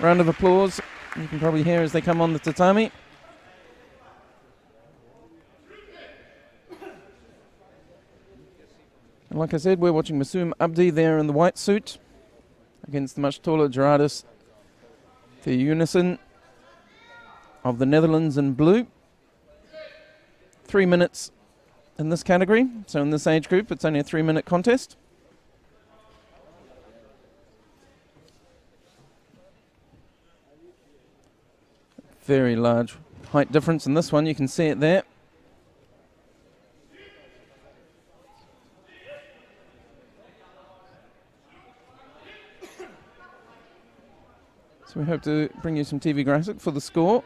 Round of applause. You can probably hear as they come on the tatami. And like I said, we're watching Masoom Abdi there in the white suit against the much taller Gerardus Theunisssen of the Netherlands in blue. 3 minutes in this category. So in this age group, it's only a 3-minute contest. Very large height difference in this one. You can see it there. So we hope to bring you some TV graphic for the score.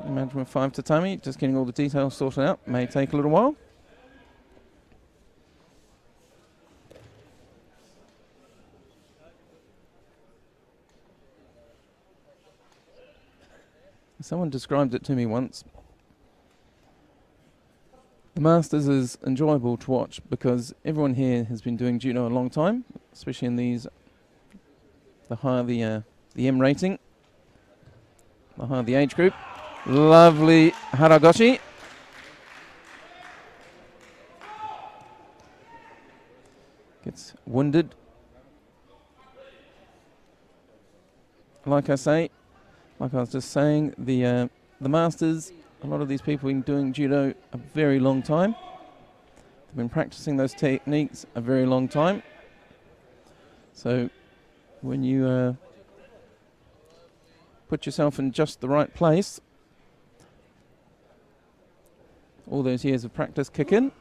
Imagine with 5 tatami, just getting all the details sorted out. May take a little while. Someone described it to me once. The Masters is enjoyable to watch because everyone here has been doing judo a long time, especially in these, the higher the M rating, the higher the age group. Lovely haragoshi. Gets wounded. Like I was just saying, the Masters, a lot of these people have been doing judo a very long time. They've been practicing those techniques a very long time. So when you put yourself in just the right place, all those years of practice kick in.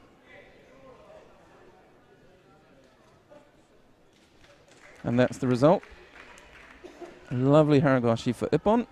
And that's the result. Lovely haragoshi for Ippon.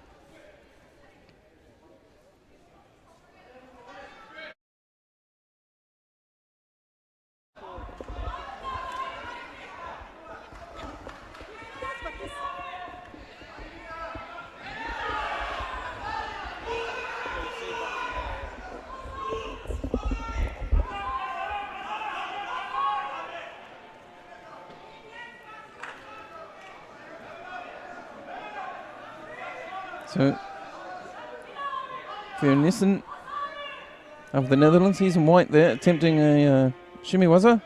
So, Theunisssen of the Netherlands, he's in white there, attempting a shimmy waza.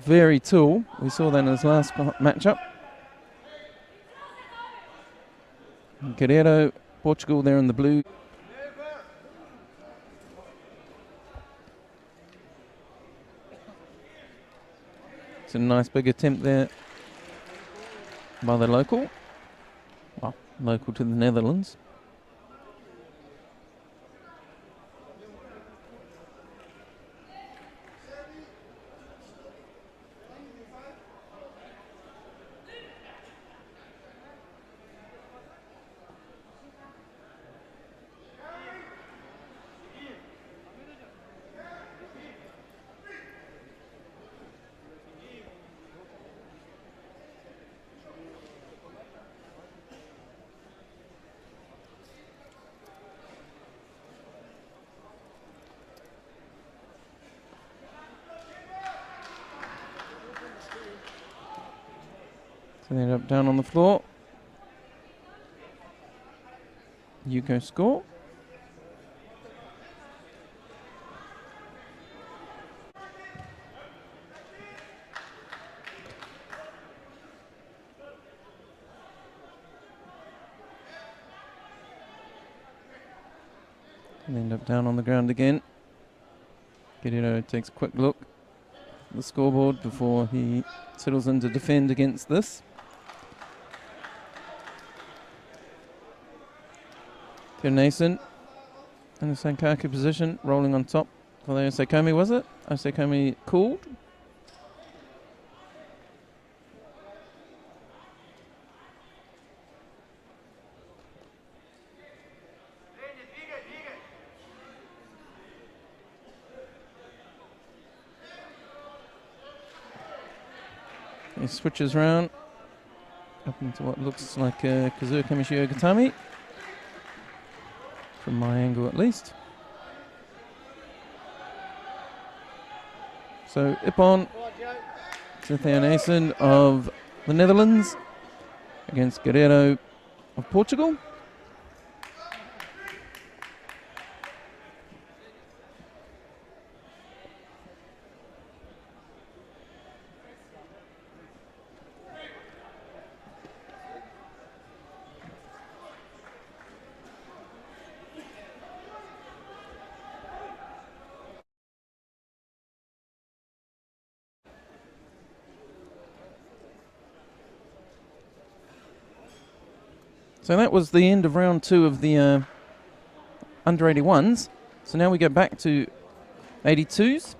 Very tall. We saw that in his last matchup. Gerrie, Portugal there in the blue. It's a nice big attempt there by the local. Well, local to the Netherlands. So they end up down on the floor. Yuko score. And end up down on the ground again. Gerrie takes a quick look at the scoreboard before he settles in to defend against this. Theunisssen in the Sankaku position, rolling on top for the Osekomi, was it? Osekomi called. He switches round up into what looks like a Kazuo Kamishio Gatami. From my angle at least. So Ippon to Theunisssen of the Netherlands. against Gerrie of Portugal. So that was the end of round 2 of the under 81s. So now we go back to 82s.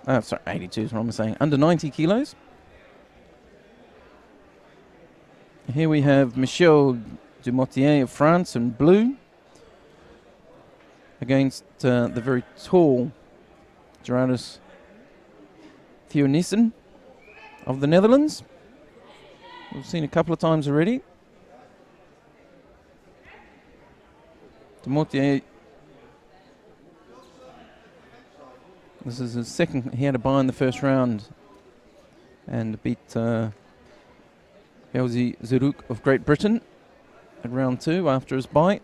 Sorry, 82s, what am I saying? Under 90 kilos. Here we have Michel Dumortier of France in blue against the very tall Gerardus Theunisssen of the Netherlands. We've seen a couple of times already. Dumortier, this is his second. He had a bye in the first round and beat Elsie Zerouk of Great Britain at round 2 after his bye.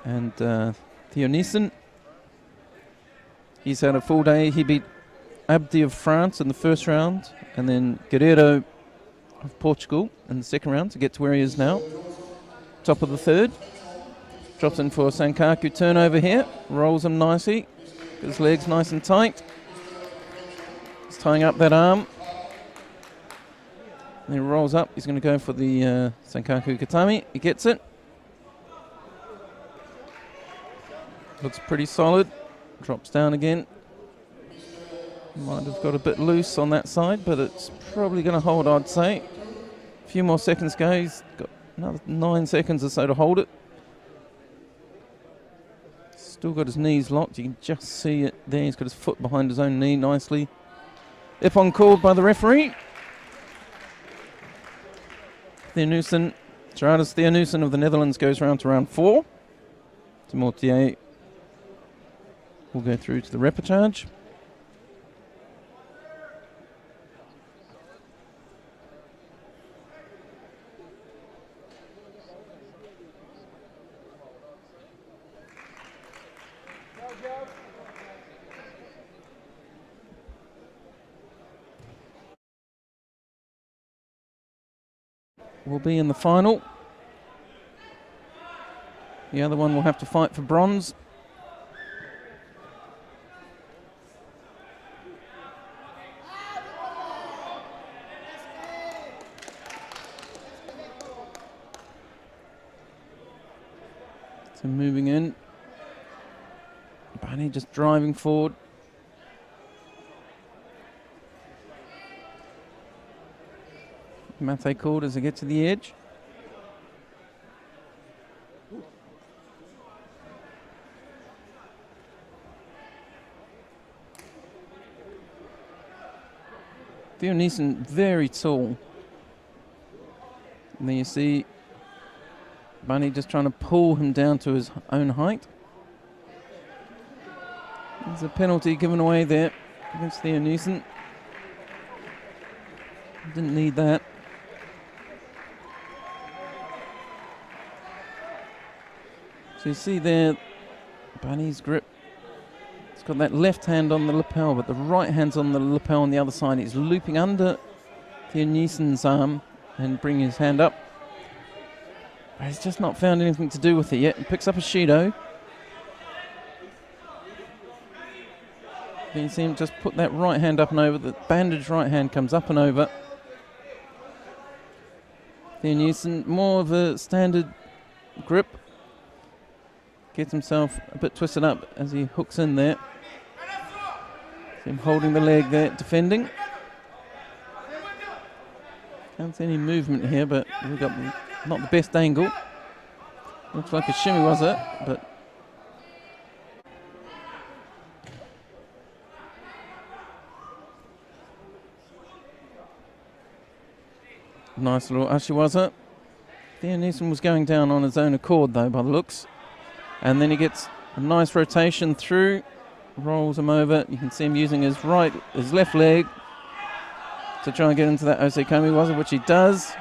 And Theunisssen, he's had a full day. He beat Abdi of France in the first round and then Guerreiro of Portugal in the second round to get to where he is now. Top of the third. Drops in for a Sankaku turnover here. Rolls him nicely. His legs nice and tight. He's tying up that arm. And he rolls up. He's going to go for the Sankaku Katami. He gets it. Looks pretty solid. Drops down again. Might have got a bit loose on that side, but it's probably going to hold, I'd say. A few more seconds go. He's got another 9 seconds or so to hold it. Still got his knees locked. You can just see it there. He's got his foot behind his own knee nicely. Ippon called by the referee. Theunisssen, Gerardus Theunisssen of the Netherlands goes round to round 4. Dumortier will go through to the repechage. Will be in the final. The other one will have to fight for bronze. So moving in. Bunny just driving forward. Mate called as they get to the edge. Theunisssen very tall. And then you see Bunny just trying to pull him down to his own height. There's a penalty given away there against Theunisssen. Didn't need that. So you see there, Bunny's grip. He's got that left hand on the lapel, but the right hand's on the lapel on the other side. He's looping under Theunissen's arm and bringing his hand up. But he's just not found anything to do with it yet. He picks up a Shido. You see him just put that right hand up and over. The bandaged right hand comes up and over. Theunisssen, more of a standard grip. Gets himself a bit twisted up as he hooks in there. See him holding the leg there, defending. Can't see any movement here, but we've got not the best angle. Looks like a shimmy waza, but nice little ashiwaza. Theunisssen was going down on his own accord though, by the looks. And then he gets a nice rotation through, rolls him over. You can see him using his left leg to try and get into that Osekomi waza, which he does.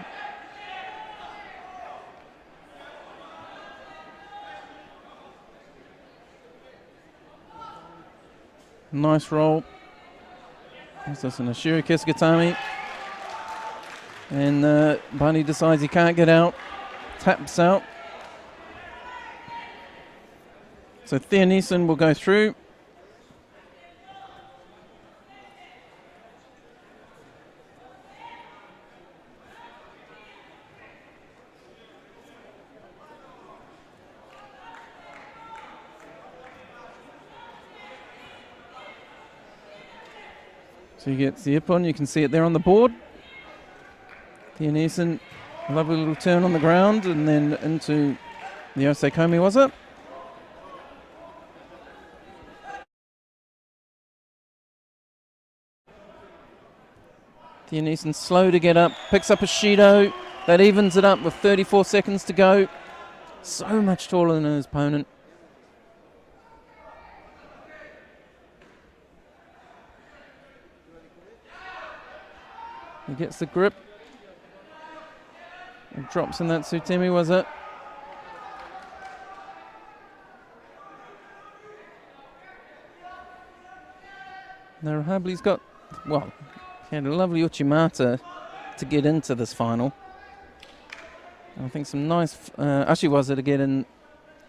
Nice roll. Is this an Ashiri Kesugatami? And Bunny decides he can't get out. Taps out. So Theunisssen will go through. So he gets the ippon, you can see it there on the board. Theunisssen, lovely little turn on the ground and then into the Osekomi waza. Theunisssen slow to get up, picks up a Shido. That evens it up with 34 seconds to go. So much taller than his opponent. He gets the grip. And drops in that Sutemi waza. Now Rahabali's got, well, he had a lovely Uchimata to get into this final. I think some nice Ashiwaza to get in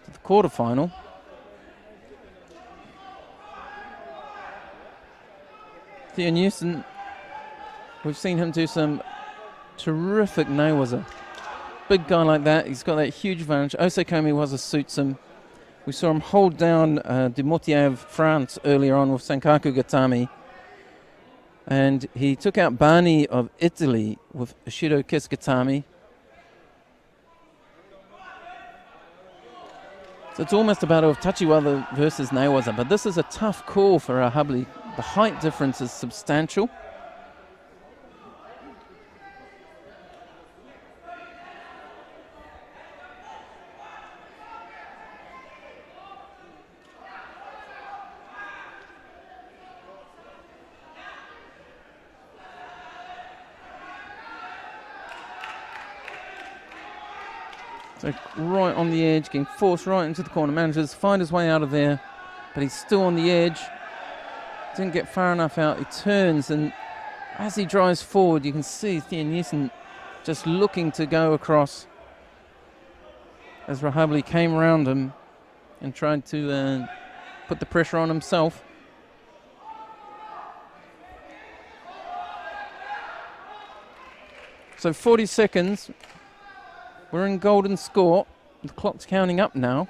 to the quarterfinal. Theunisssen, we've seen him do some terrific Newaza. Big guy like that, he's got that huge advantage. Osekomi waza suits him. We saw him hold down Dumortier of France earlier on with Senkaku Gatami. And he took out Bani of Italy with Ashido Kesugatami. So it's almost a battle of Tachiwaza versus Newaza, but this is a tough call for Rahabali. The height difference is substantial. So right on the edge, getting forced right into the corner. Manages to find his way out of there, but he's still on the edge. Didn't get far enough out. He turns, and as he drives forward, you can see Theunisssen just looking to go across as Rahabali came around him and tried to put the pressure on himself. So 40 seconds. We're in golden score. The clock's counting up now.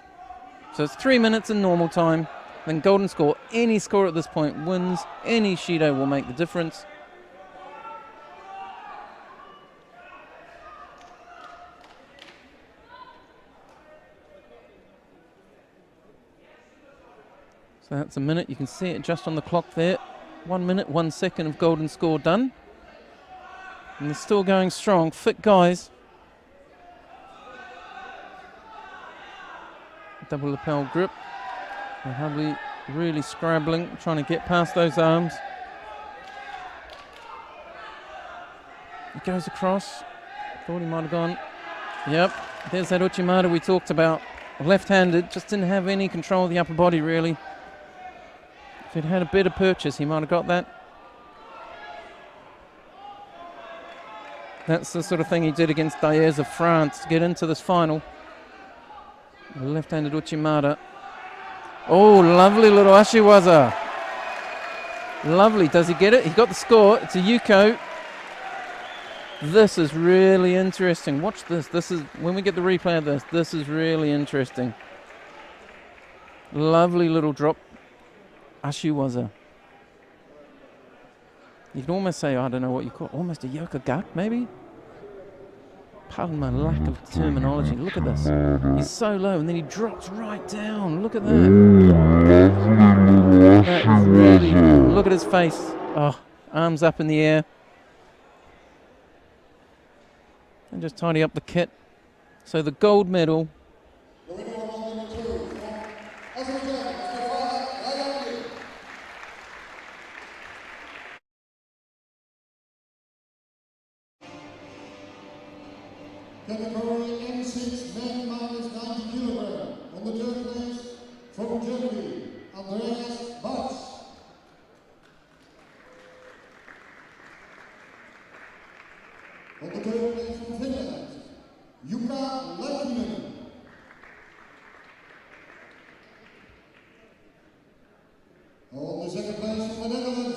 So it's 3 minutes in normal time. Then golden score. Any score at this point wins. Any Shido will make the difference. So that's a minute. You can see it just on the clock there. 1 minute, 1 second of golden score done. And they're still going strong. Fit guys. Double lapel grip. Rahabali really scrabbling, trying to get past those arms. He goes across. Thought he might have gone. Yep, there's that Uchimata we talked about. Left-handed, just didn't have any control of the upper body really. If he'd had a better purchase, he might have got that. That's the sort of thing he did against Diaz of France to get into this final. Left-handed Uchimata. Oh, lovely little Ashiwaza. Lovely. Does he get it? He got the score. It's a Yuko. This is really interesting. Watch this. This is, when we get the replay of this is really interesting. Lovely little drop. Ashiwaza. You can almost say, I don't know what you call it, almost a Yokogat, maybe? Pardon my lack of terminology. Look at this. He's so low and then he drops right down. Look at that. That's really, look at his face. Oh, arms up in the air. And just tidy up the kit. So the gold medal category M6 men minus 90 kilogram. On the third place from Gerrie, Theunisssen. On the third place from Finland, Theunisssen. On the second place from the Netherlands,